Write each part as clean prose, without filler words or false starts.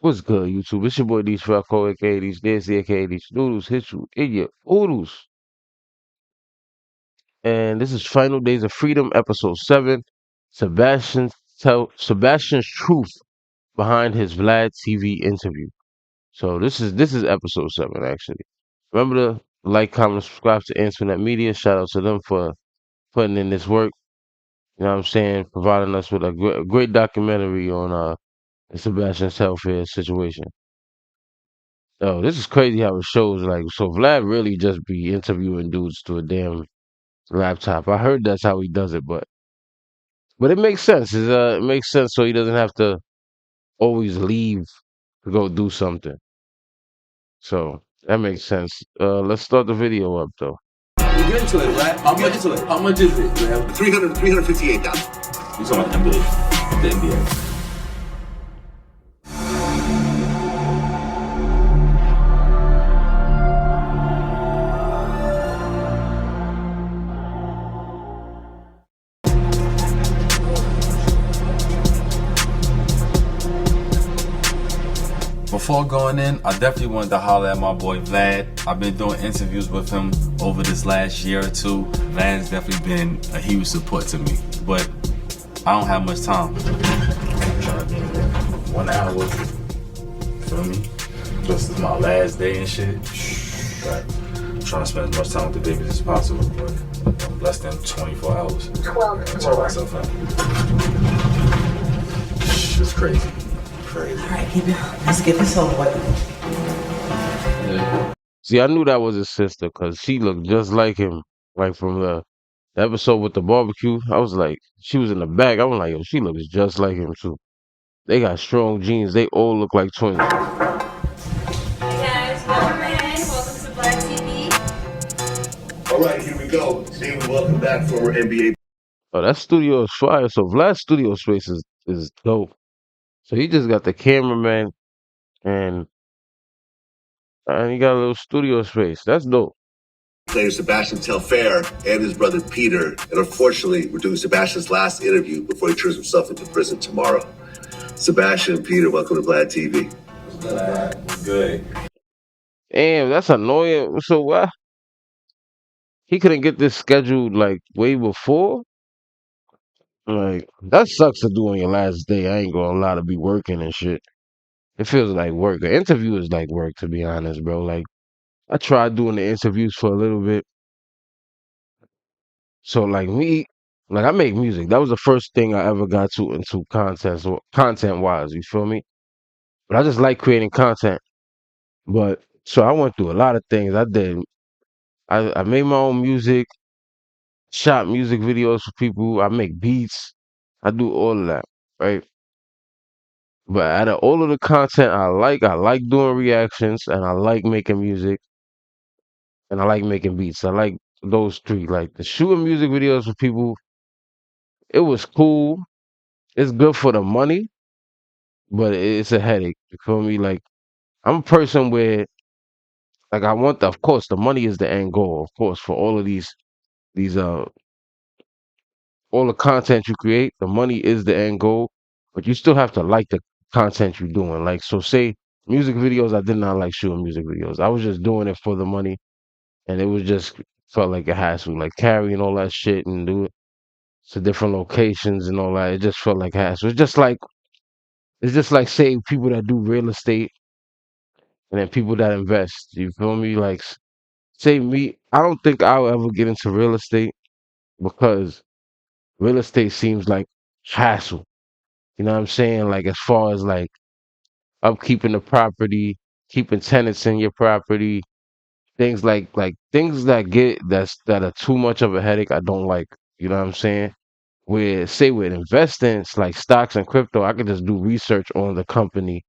What's good, YouTube? It's your boy D Falco, aka These Dancey, aka These Noodles, hit you in your oodles. And this is Final Days of Freedom, episode 7. Sebastian's truth behind his Vlad TV interview. So this is episode 7 actually. Remember to like, comment, subscribe to Internet Media. Shout out to them for putting in this work. You know what I'm saying? Providing us with a great documentary on the Sebastian Telfair situation. Oh, this is crazy how it shows. Like, so Vlad really just be interviewing dudes to a damn laptop. I heard that's how he does it, but it makes sense. It makes sense so he doesn't have to always leave to go do something. So that makes sense. Let's start the video up though. You're into it, right? How much is it? How much is it, man? 358,000. You talking about NBA? The NBA. Before going in, I definitely wanted to holler at my boy Vlad. I've been doing interviews with him over this last year or two. Vlad's definitely been a huge support to me, but I don't have much time. I'm trying to get in 1 hour, feel me? This is my last day and shit. Right. I'm trying to spend as much time with the babies as possible, but less than 24 hours. 12 to 4. Myself out. It's crazy. Crazy. All right, keep it. Let's get this over with. See, I knew that was his sister because she looked just like him, like from the episode with the barbecue. I was like, she was in the back. I was like, yo, she looks just like him too. They got strong genes. They all look like twins. Hey guys, welcome in. Welcome to Vlad TV. All right, here we go. Today we welcome back former NBA. Oh, that studio is fire. So Vlad's studio space is dope. So he just got the cameraman and he got a little studio space. That's dope. Player Sebastian Telfair and his brother Peter. And unfortunately, we're doing Sebastian's last interview before he turns himself into prison tomorrow. Sebastian and Peter, welcome to Vlad TV. What's good? Damn, that's annoying. So what? He couldn't get this scheduled like way before? Like, that sucks to do on your last day. I ain't gonna lie, to be working and shit. It feels like work. An interview is like work, to be honest, bro. Like, I tried doing the interviews for a little bit. So like me, like I make music. That was the first thing I ever got to into content wise. You feel me? But I just like creating content. But so I went through a lot of things. I made my own music, shot music videos for people. I make beats. I do all of that, right? But out of all of the content I like doing reactions and I like making music and I like making beats. I like those three. Like the shooting music videos for people, it was cool. It's good for the money, but it's a headache. You feel me? Like I'm a person where like I want of course the money is the end goal, of course, for all of these all the content you create, the money is the end goal, but you still have to like the content you're doing. Like, so say music videos, I did not like shooting music videos. I was just doing it for the money, and it was just felt like a hassle, like carrying all that shit and do it to different locations and all that. It just felt like hassle. It's just like say people that do real estate and then people that invest. You feel me? Like, say me, I don't think I'll ever get into real estate because real estate seems like hassle. You know what I'm saying? Like as far as like upkeeping the property, keeping tenants in your property, things like things that are too much of a headache. I don't like. You know what I'm saying? Where say with investments like stocks and crypto, I could just do research on the company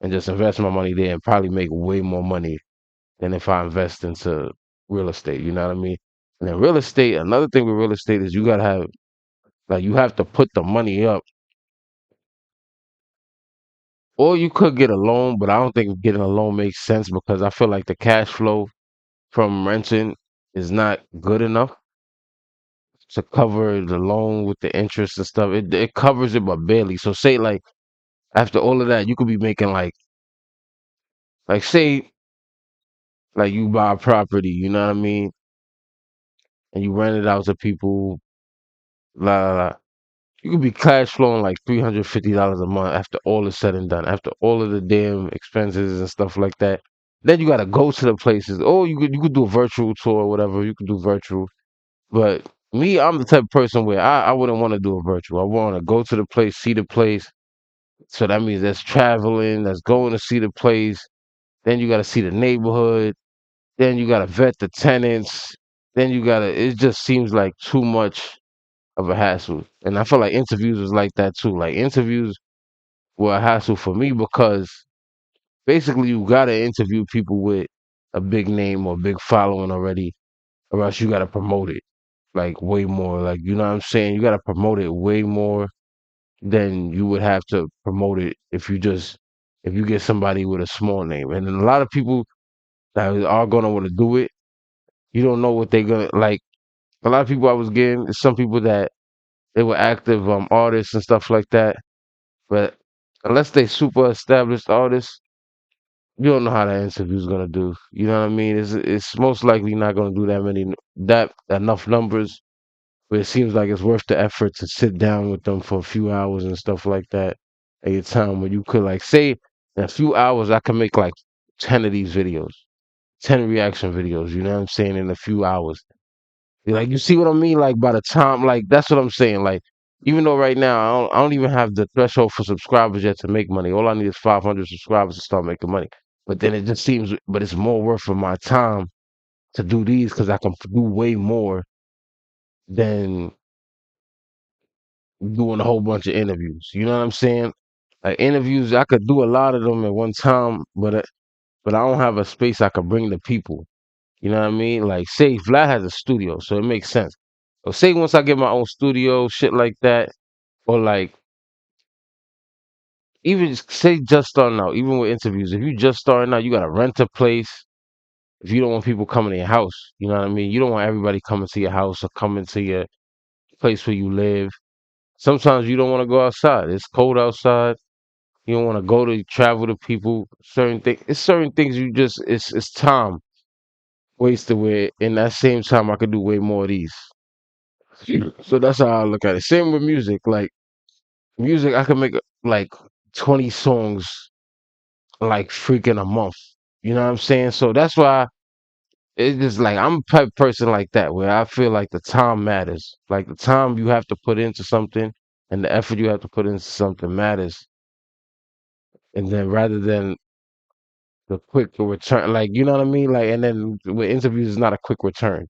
and just invest my money there and probably make way more money than if I invest into real estate. You know what I mean? And then real estate, another thing with real estate is you gotta have like you have to put the money up. Or you could get a loan, but I don't think getting a loan makes sense because I feel like the cash flow from renting is not good enough to cover the loan with the interest and stuff. It covers it but barely. So say like After all of that, you could be making like say like you buy a property, you know what I mean, and you rent it out to people, la la la. You could be cash flowing like $350 a month after all is said and done, after all of the damn expenses and stuff like that. Then you gotta go to the places. Oh, you could do a virtual tour or whatever. You could do virtual. But me, I'm the type of person where I wouldn't want to do a virtual. I want to go to the place, see the place. So that means that's traveling, that's going to see the place. Then you got to see the neighborhood. Then you got to vet the tenants. Then you got to, it just seems like too much of a hassle. And I feel like interviews was like that too. Like interviews were a hassle for me because basically you got to interview people with a big name or big following already, or else you got to promote it like way more. Like, you know what I'm saying? You got to promote it way more than you would have to promote it if you get somebody with a small name. And then a lot of people that are gonna want to do it, you don't know what they're gonna like. A lot of people I was getting is some people that they were active artists and stuff like that, but unless they super established artists, you don't know how that interview's gonna do. You know what I mean? It's most likely not gonna do that enough numbers where it seems like it's worth the effort to sit down with them for a few hours and stuff like that at your time when you could like say in a few hours I could make like 10 of these videos, 10 reaction videos, you know what I'm saying, in a few hours. Like, you see what I mean? Like, by the time, like, that's what I'm saying. Like, even though right now I don't even have the threshold for subscribers yet to make money. All I need is 500 subscribers to start making money. But then it just seems, but it's more worth of my time to do these because I can do way more than doing a whole bunch of interviews. You know what I'm saying? Like interviews, I could do a lot of them at one time, but I don't have a space I could bring the people. You know what I mean? Like, say Vlad has a studio, so it makes sense. Or say once I get my own studio, shit like that, or like even say just starting out, even with interviews, if you just starting out, you gotta rent a place. If you don't want people coming to your house, you know what I mean? You don't want everybody coming to your house or coming to your place where you live. Sometimes you don't want to go outside. It's cold outside. You don't want to go to travel to people. Certain things you just it's time wasted. Where in that same time I could do way more of these. So that's how I look at it. Same with music. Like music, I could make like 20 songs like freaking a month. You know what I'm saying? So that's why it's just like I'm a type of person like that where I feel like the time matters. Like the time you have to put into something and the effort you have to put into something matters. And then rather than the quick return, like you know what I mean? Like, and then with interviews, it's not a quick return.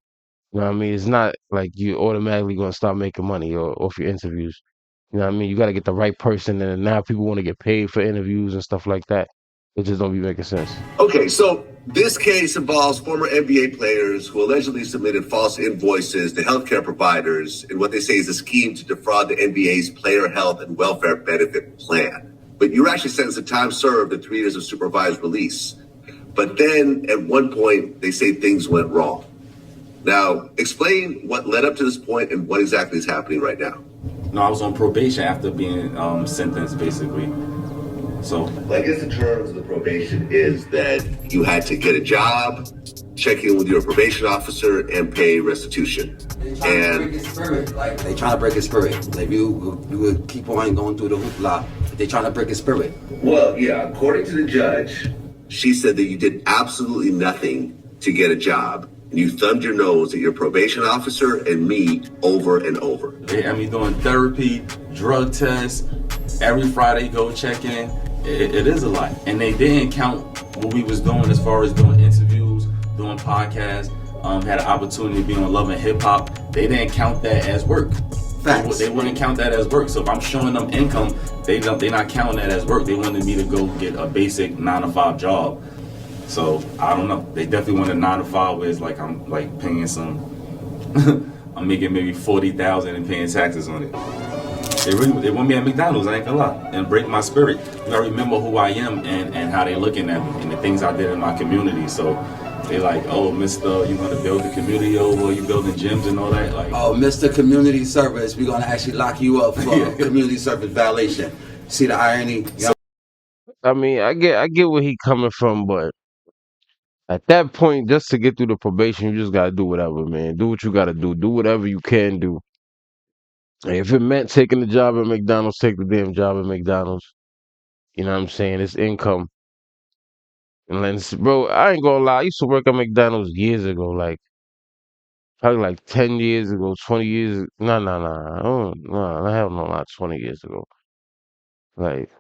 You know what I mean? It's not like you automatically gonna start making money or off your interviews. You know what I mean? You got to get the right person, and then now people want to get paid for interviews and stuff like that. It just don't be making sense. Okay, so this case involves former NBA players who allegedly submitted false invoices to healthcare providers in what they say is a scheme to defraud the NBA's player health and welfare benefit plan. But you were actually sentenced to time served and 3 years of supervised release. But then at one point, they say things went wrong. Now, explain what led up to this point and what exactly is happening right now. No, I was on probation after being sentenced, basically. So I guess the terms of the probation is that you had to get a job, check in with your probation officer, and pay restitution. And they trying to break his spirit. Like you would keep on going through the hoopla, but they trying to break his spirit. well, yeah, according to the judge, she said that you did absolutely nothing to get a job. And you thumbed your nose at your probation officer and me over and over. they had me doing therapy, drug tests, every Friday go check in. It is a lot. And they didn't count what we was doing as far as doing interviews, doing podcasts, had an opportunity to be on Love and Hip Hop. They didn't count that as work. Facts. They wouldn't count that as work. So if I'm showing them income, they not counting that as work. They wanted me to go get a basic 9-to-5 job. So I don't know. They definitely want a 9-to-5 where it's like I'm like paying some. I'm making maybe 40,000 and paying taxes on it. They want me at McDonald's. I ain't gonna lie, and break my spirit. You gotta remember who I am and how they looking at me and the things I did in my community. So they like, oh, Mister, you want to build the community over? You building gyms and all that? Like, Oh, Mr. Community Service, we're gonna actually lock you up for Yeah. community service violation. See the irony? Yeah. I mean, I get where he coming from, but at that point, just to get through the probation, you just gotta do whatever, man. Do what you gotta do. Do whatever you can do. And if it meant taking the job at McDonald's, take the damn job at McDonald's. You know what I'm saying? It's income. And then, bro, I ain't gonna lie. I used to work at McDonald's years ago, like probably like 10 years ago, 20 years. Nah. Oh, no, hell no, not 20 years ago. Like,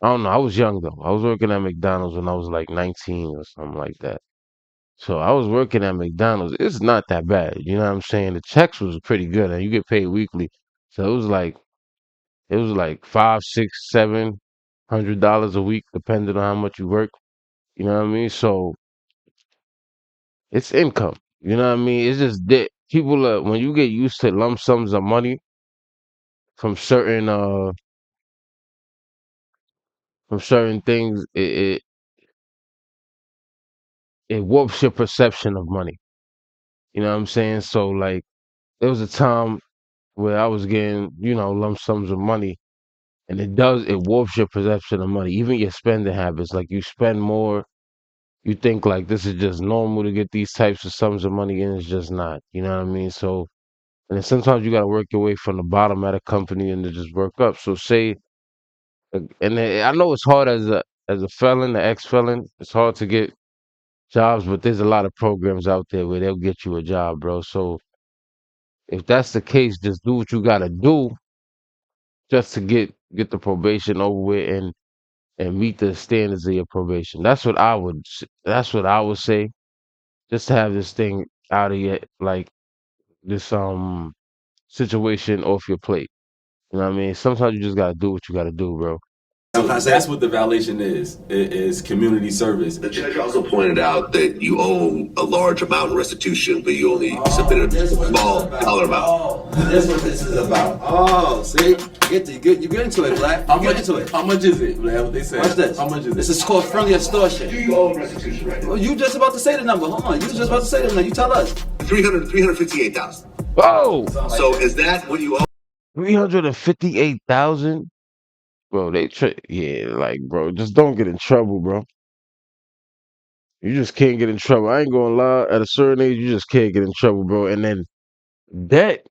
I don't know. I was young though. I was working at McDonald's when I was like 19 or something like that. So I was working at McDonald's. It's not that bad. You know what I'm saying? The checks was pretty good and you get paid weekly. So it was like five, six, $700 a week, depending on how much you work. You know what I mean? So it's income. You know what I mean? It's just that people when you get used to lump sums of money from certain things, it warps your perception of money. You know what I'm saying? So like there was a time where I was getting, lump sums of money, and it warps your perception of money, even your spending habits. Like you spend more, you think like this is just normal to get these types of sums of money, and it's just not. You know what I mean? So, and then sometimes you got to work your way from the bottom at a company and to just work up. So say, and then, I know it's hard as a felon, an ex felon. It's hard to get jobs, but there's a lot of programs out there where they'll get you a job, bro. So if that's the case, just do what you got to do just to get the probation over with and meet the standards of your probation. That's what I would say. Just to have this thing out of your like this situation off your plate. You know what I mean? Sometimes you just gotta do what you gotta do, bro. So that's what the violation is. It is community service. The judge also pointed out that you owe a large amount in restitution, but you only submitted a small dollar amount. That's what this is about. Oh, see? You get into it, Vlad. How much is it, Vlad? What they say? Watch this. How much is it? This is called friendly extortion. Do you owe restitution right now? Well, you just about to say the number. Hold on. You just about to say the number. You tell us. 358,000. Whoa! So is that what you owe? 358,000? Bro, like, bro, just don't get in trouble, bro. You just can't get in trouble. I ain't gonna lie. At a certain age, you just can't get in trouble, bro. And then that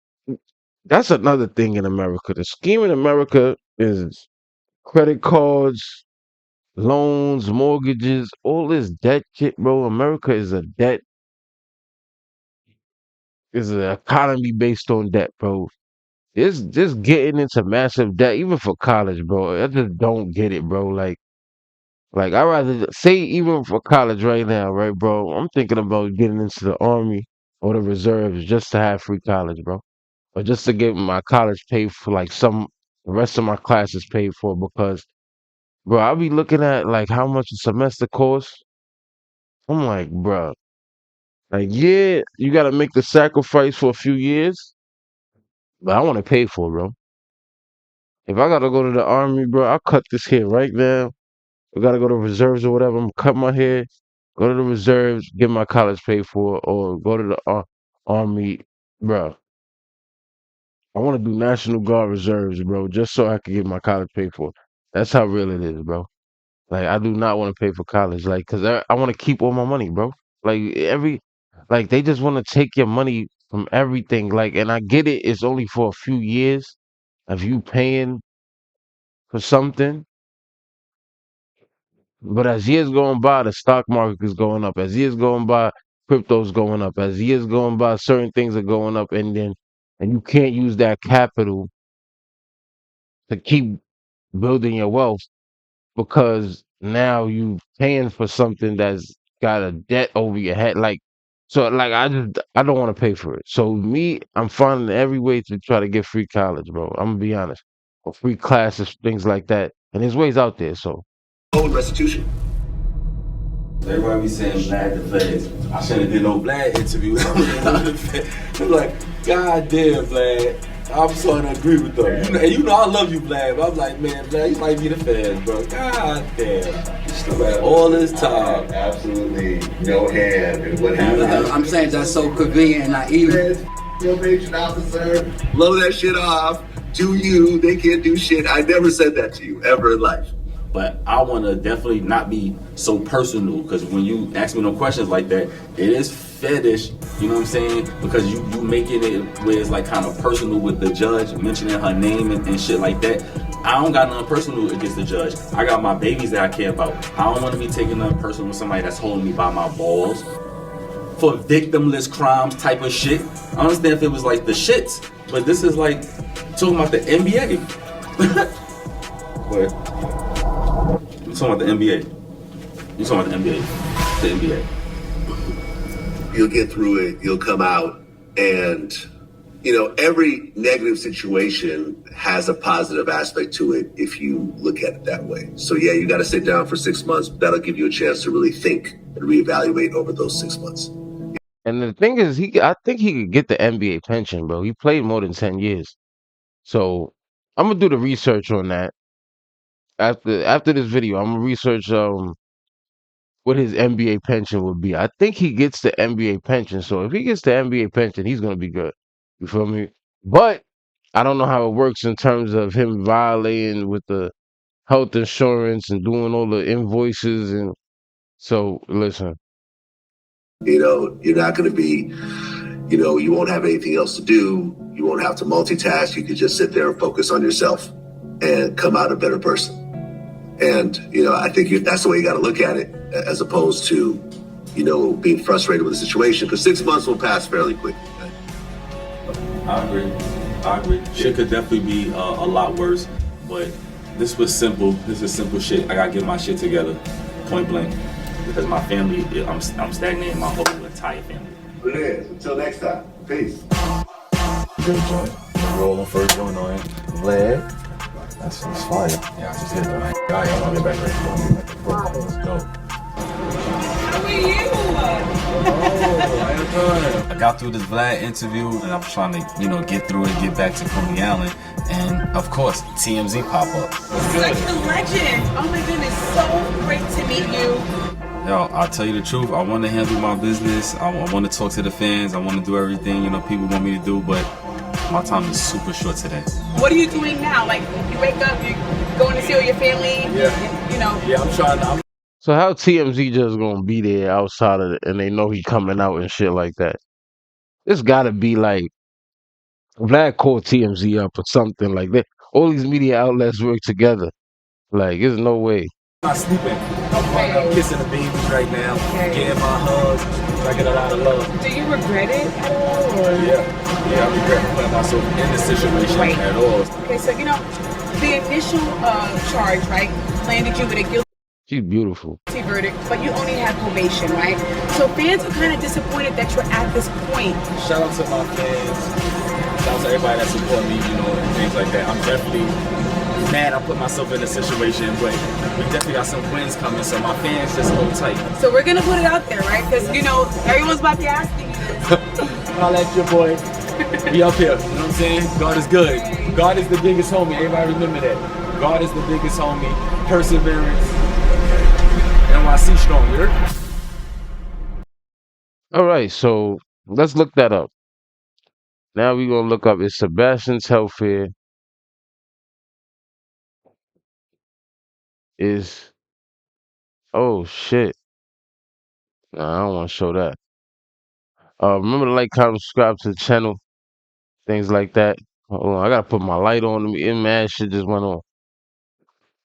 that's another thing in America. The scheme in America is credit cards, loans, mortgages, all this debt shit, bro. America is an economy based on debt, bro. It's just getting into massive debt, even for college, bro. I just don't get it, bro. Like I rather say even for college right now, right, bro. I'm thinking about getting into the army or the reserves just to have free college, bro, or just to get my college paid for, like the rest of my classes paid for. Because, bro, I'll be looking at like how much a semester costs. I'm like, bro, like yeah, you got to make the sacrifice for a few years, but I want to pay for it, bro. If I gotta go to the army, bro, I'll cut this hair right now. I gotta go to reserves or whatever. I'm gonna cut my hair, go to the reserves, get my college paid for, or go to the army, bro. I want to do National Guard reserves, bro, just so I can get my college paid for. That's how real it is, bro. Like I do not want to pay for college, like, cause I want to keep all my money, bro. Like they just want to take your money from everything. Like, and I get it. It's only for a few years of you paying for something. But as years going by, the stock market is going up. As years going by, crypto's going up. As years going by, certain things are going up, and you can't use that capital to keep building your wealth because now you paying for something that's got a debt over your head. Like, so like I don't want to pay for it. So me, I'm finding every way to try to get free college, bro. I'm gonna be honest, or free classes, things like that. And there's ways out there. So Owe in restitution. Everybody be saying Vlad the Feds. I shouldn't have did no Vlad interview. I'm like, God damn, Vlad. I'm starting to agree with them. You know I love you, Vlad. But I'm like, man, Vlad, you might be the Feds, bro. God damn. All this time. Absolutely no hand in what happened. I'm saying that's so convenient and naive. Probation officer, blow that shit off. Do you? They can't do shit. I never said that to you ever in life. But I want to definitely not be so personal, because when you ask me no questions like that, it is fetish. You know what I'm saying? Because you making it where it's like kind of personal with the judge, mentioning her name and shit like that. I don't got nothing personal against the judge. I got my babies that I care about. I don't want to be taking nothing personal with somebody that's holding me by my balls for victimless crimes type of shit. I understand if it was like the shits, but this is like talking about the NBA. But you talking about the NBA. You talking about the NBA. The NBA. You'll get through it. You'll come out. And, you know, every negative situation has a positive aspect to it if you look at it that way. So, yeah, you got to sit down for 6 months. That'll give you a chance to really think and reevaluate over those 6 months. And the thing is, I think he could get the NBA pension, bro. He played more than 10 years, so I'm gonna do the research on that after this video. I'm gonna research what his NBA pension would be. I think he gets the NBA pension. So if he gets the NBA pension, he's gonna be good. You feel me? But I don't know how it works in terms of him violating with the health insurance and doing all the invoices. And so listen, You know, you're not going to be, you know, you won't have anything else to do. You won't have to multitask. You could just sit there and focus on yourself and come out a better person. And, you know, I think that's the way you got to look at it, as opposed to, you know, being frustrated with the situation, because 6 months will pass fairly quick. I agree. Shit could definitely be a lot worse, but this was simple. This is simple shit. I gotta get my shit together, point blank, because my family, I'm stagnating my whole entire family. It is. Until next time. Peace. Good joint. Rolling first joint on it. Vlad. That's fire. Yeah, I just hit that. I'm gonna get back ready. Let's go. How are you? I got through this Vlad interview, and I'm trying to, you know, get through it, get back to Coney Island, and of course, TMZ pop up. Such a legend. Oh my goodness, so great to meet you. Yo, I'll tell you the truth. I want to handle my business. I want to talk to the fans. I want to do everything, you know, people want me to do, but my time is super short today. What are you doing now? Like, you wake up, you're going to see all your family, you know. Yeah, I'm trying to. so how TMZ just gonna be there outside of it and they know he coming out and shit like that? It's gotta be like Vlad called TMZ up or something like that. All these media outlets work together. Like, there's no way. I'm not sleeping. I'm kissing the babies right now, getting my hugs, I get a lot of love. Do you regret it at all? Or? Yeah, I regret putting myself in this situation at all. Okay, so, you know, the initial charge, right, landed you with a guilty She's beautiful. verdict, but you only have probation, right? So fans are kind of disappointed that you're at this point. Shout out to my fans. Shout out to everybody that support me, you know, and things like that. I'm definitely mad I put myself in this situation, but we definitely got some wins coming, so my fans just hold tight. So we're gonna put it out there, right? Because, you know, everyone's about to be asking you this. I'll let your boy be up here, you know what I'm saying? God is good. God is the biggest homie. Everybody remember that. God is the biggest homie. Perseverance. NYC strong, you heard? All right, so let's look that up. Now we're gonna look up is Sebastian Telfair is oh shit. Nah, I don't wanna show that. Remember to like, comment, subscribe to the channel, things like that. Hold on, I gotta put my light on. And man, shit just went on.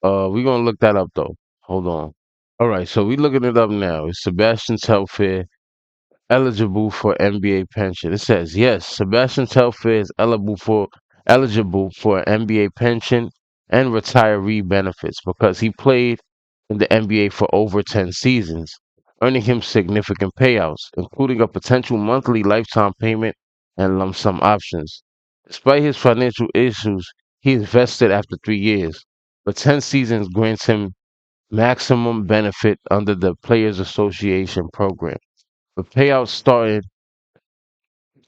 We're gonna look that up though. Hold on. All right, so we looking it up now. Is Sebastian Telfair eligible for NBA pension? It says yes. Sebastian Telfair is eligible for an NBA pension and retiree benefits because he played in the NBA for over 10 seasons, earning him significant payouts, including a potential monthly lifetime payment and lump sum options. Despite his financial issues, he is vested after 3 years, but 10 seasons grants him maximum benefit under the Players Association program. The payouts started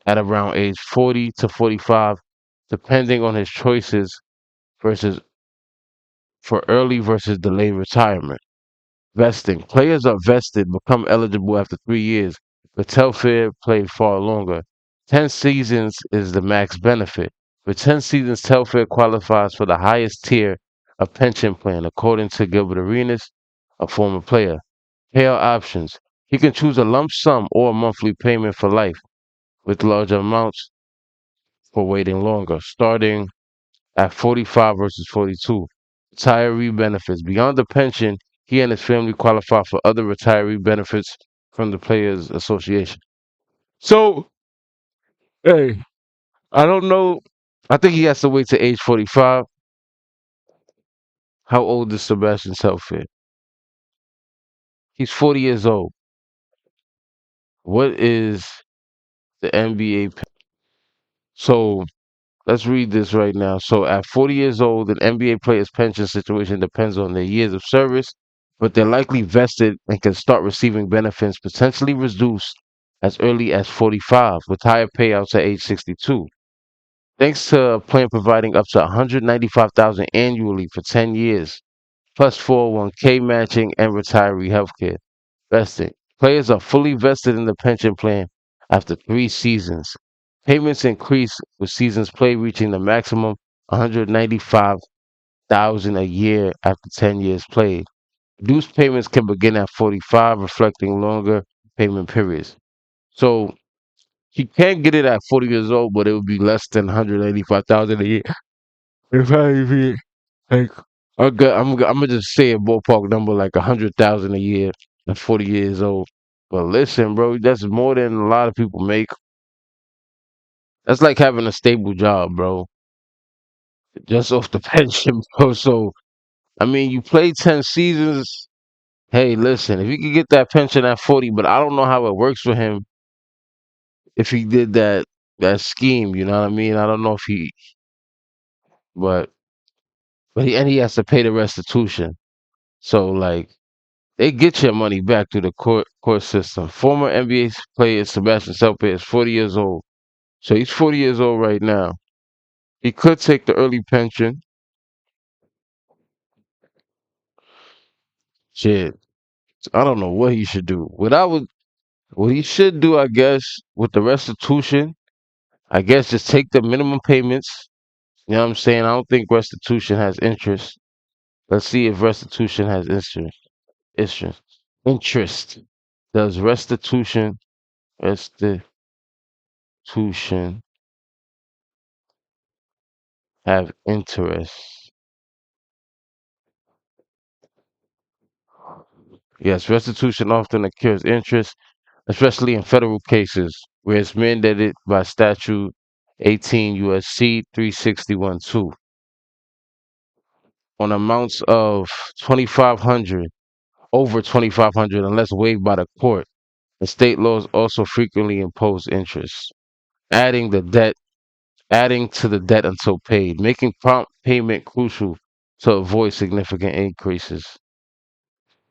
at around age 40 to 45, depending on his choices versus for early versus delayed retirement. Vesting. Players are vested, become eligible after 3 years, but Telfair played far longer. 10 seasons is the max benefit. For 10 seasons, Telfair qualifies for the highest tier of pension plan, according to Gilbert Arenas, a former player. Payout options. He can choose a lump sum or a monthly payment for life, with larger amounts for waiting longer, starting at 45 versus 42. Retiree benefits. Beyond the pension, he and his family qualify for other retiree benefits from the Players Association. So, hey, I don't know. I think he has to wait to age 45. How old is Sebastian Telfair? He's 40 years old. What is the NBA? So let's read this right now. So at 40 years old, an NBA player's pension situation depends on their years of service, but they're likely vested and can start receiving benefits potentially reduced as early as 45, with higher payouts at age 62. Thanks to a plan providing up to 195,000 annually for 10 years, plus 401k matching and retiree healthcare. Vesting. Players are fully vested in the pension plan after 3 seasons. Payments increase with seasons played reaching the maximum 195,000 a year after 10 years played. Reduced payments can begin at 45, reflecting longer payment periods. So he can get it at 40 years old, but it would be less than 185,000 a year. If I be like, I'm gonna just say a ballpark number like 100,000 a year at 40 years old. But listen, bro, that's more than a lot of people make. That's like having a stable job, bro, just off the pension, bro. So I mean, you play 10 seasons. Hey, listen, if you could get that pension at 40, but I don't know how it works for him if he did that scheme. You know what I mean? I don't know if he, but he has to pay the restitution. So like. They get your money back through the court system. Former NBA player Sebastian Telfair is 40 years old. So he's 40 years old right now. He could take the early pension. Shit. I don't know what he should do. What he should do, I guess, with the restitution, I guess just take the minimum payments. You know what I'm saying? I don't think restitution has interest. Let's see if restitution has interest. Interest. Interest. Does restitution have interest? Yes, restitution often occurs interest, especially in federal cases, where it's mandated by statute 18 USC 361-2 on amounts of 2,500 over 2,500 unless waived by the court. The state laws also frequently impose interest, adding the debt, adding to the debt until paid, making prompt payment crucial to avoid significant increases.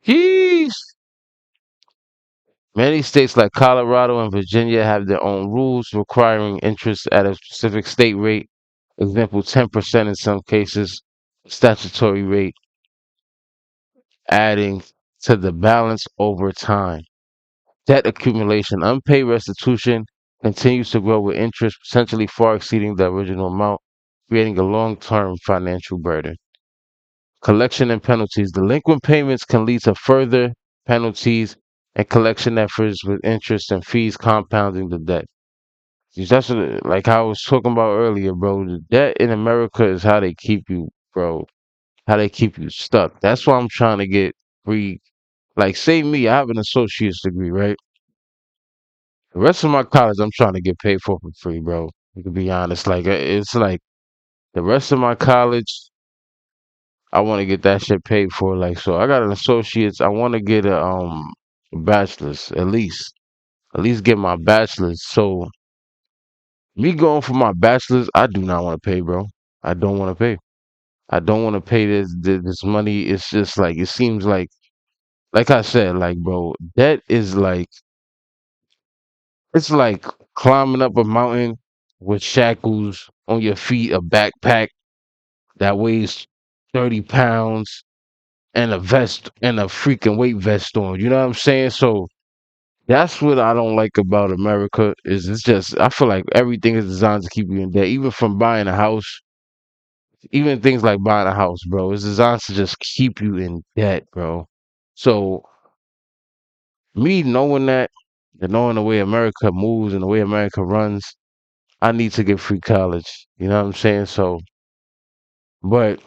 Yeesh. Many states like Colorado and Virginia have their own rules requiring interest at a specific state rate, example 10% in some cases, statutory rate, adding to the balance over time. Debt accumulation, unpaid restitution continues to grow with interest potentially far exceeding the original amount, creating a long-term financial burden. Collection and penalties. Delinquent payments can lead to further penalties and collection efforts with interest and fees compounding the debt. See, that's like how I was talking about earlier, bro. The debt in America is how they keep you, bro. How they keep you stuck. That's why I'm trying to get free. Like, say me, I have an associate's degree, right? The rest of my college, I'm trying to get paid for free, bro. To be honest, like it's like the rest of my college, I want to get that shit paid for. Like, so I got an associate's. I want to get a bachelor's at least get my bachelor's. So me going for my bachelor's, I do not want to pay, bro. I don't want to pay. I don't want to pay this money. It's just like it seems like I said, like bro, debt is like it's like climbing up a mountain with shackles on your feet, a backpack that weighs 30 pounds, and a vest and a freaking weight vest on. You know what I'm saying? So That's what I don't like about America. Is it's just I feel like everything is designed to keep you in debt, even from buying a house, even things like buying a house, bro. It's designed to just keep you in debt, bro. So me knowing that and knowing the way America moves and the way America runs, I need to get free college. You know what I'm saying? So, but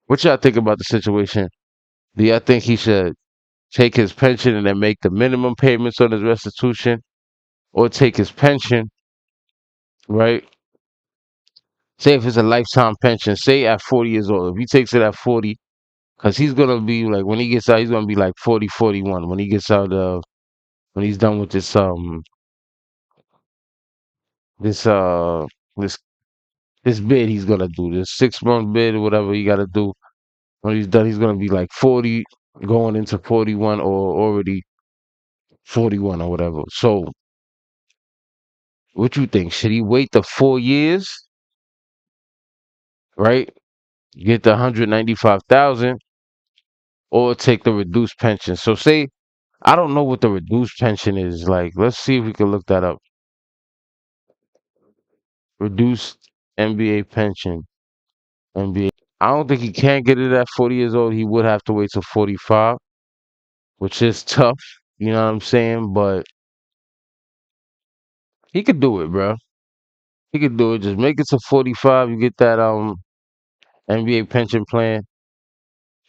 what y'all think about the situation? Do y'all think he should take his pension and then make the minimum payments on his restitution, or take his pension, right? Say if it's a lifetime pension, say at 40 years old, if he takes it at 40, because he's gonna be like when he gets out, he's gonna be like 40, 41 when he gets out of when he's done with this this this bid he's gonna do, this 6 month bid or whatever he gotta do. When he's done, he's gonna be like 40, going into 41 or already 41 or whatever. So what you think? Should he wait the 4 years, right? Get the 195,000 or take the reduced pension. So say I don't know what the reduced pension is like. Let's see if we can look that up. Reduced NBA pension. NBA. I don't think he can get it at 40 years old. He would have to wait till 45, which is tough. You know what I'm saying? But he could do it, bro. He could do it. Just make it to 45. You get that NBA pension plan.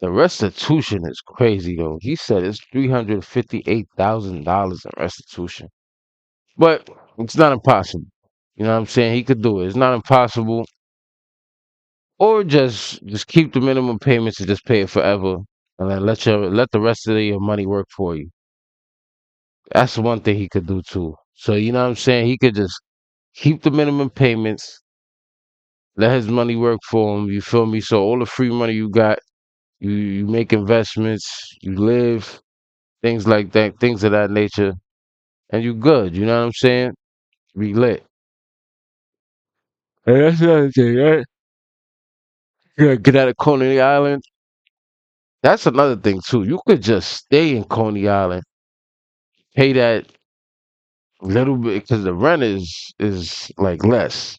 The restitution is crazy though. He said it's $358,000 in restitution. But it's not impossible. You know what I'm saying? He could do it. It's not impossible. Or just keep the minimum payments and just pay it forever, and then let the rest of your money work for you. That's one thing he could do too. So you know what I'm saying? He could just keep the minimum payments, let his money work for him. You feel me? So all the free money you got, you make investments, you live, things like that, things of that nature, and you good. You know what I'm saying? Be lit. And that's another thing, right? Yeah, get out of Coney Island. That's another thing too. You could just stay in Coney Island, pay that little bit because the rent is like less.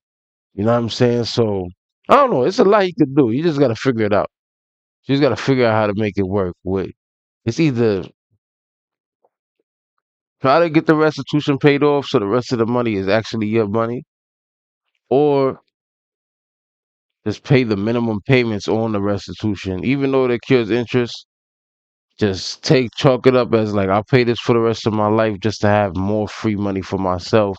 You know what I'm saying? So I don't know. It's a lot you could do. You just gotta figure it out. You just gotta figure out how to make it work. With it's either try to get the restitution paid off so the rest of the money is actually your money, or just pay the minimum payments on the restitution, even though it accrues interest. Just chalk it up as like I'll pay this for the rest of my life just to have more free money for myself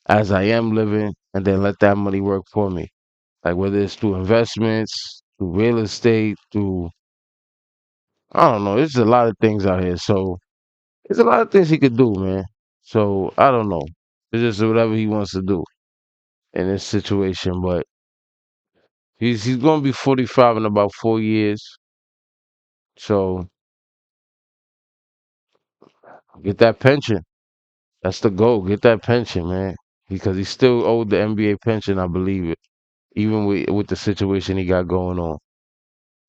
as I am living, and then let that money work for me. Like whether it's through investments, through real estate, through I don't know. There's a lot of things out here. So there's a lot of things he could do, man. So I don't know. It's just whatever he wants to do in this situation. But he's gonna be 45 in about 4 years. So get that pension. That's the goal. Get that pension, man. Because he's still owed the NBA pension, I believe it. Even with the situation he got going on.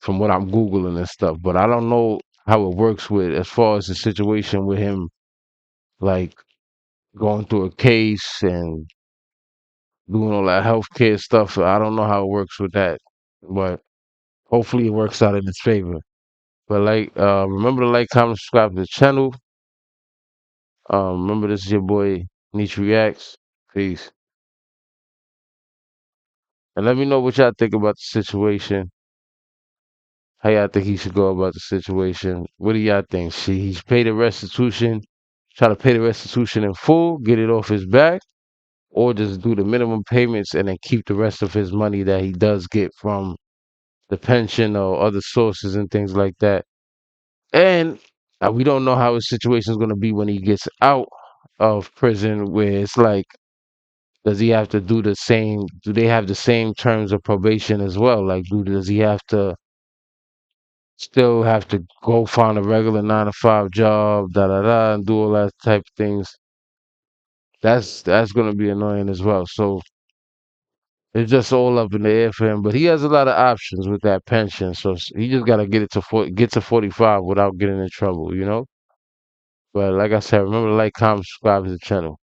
From what I'm Googling and stuff. But I don't know how it works with as far as the situation with him like going through a case and doing all that healthcare stuff. I don't know how it works with that, but hopefully it works out in his favor. But like, remember to like, comment, subscribe to the channel. Remember this is your boy Niche Reacts. Peace, and let me know what y'all think about the situation. How y'all think he should go about the situation? What do y'all think? Should he pay the restitution? Try to pay the restitution in full, get it off his back, or just do the minimum payments and then keep the rest of his money that he does get from the pension or other sources and things like that. And we don't know how his situation is going to be when he gets out of prison, where it's like, does he have to do the same? Do they have the same terms of probation as well? Like, does he have to still have to go find a regular 9 to 5 job, da da da, and do all that type of things? That's going to be annoying as well. So it's just all up in the air for him. But he has a lot of options with that pension, so he just got to get to 45 without getting in trouble. You know. But like I said, remember to like, comment, subscribe to the channel.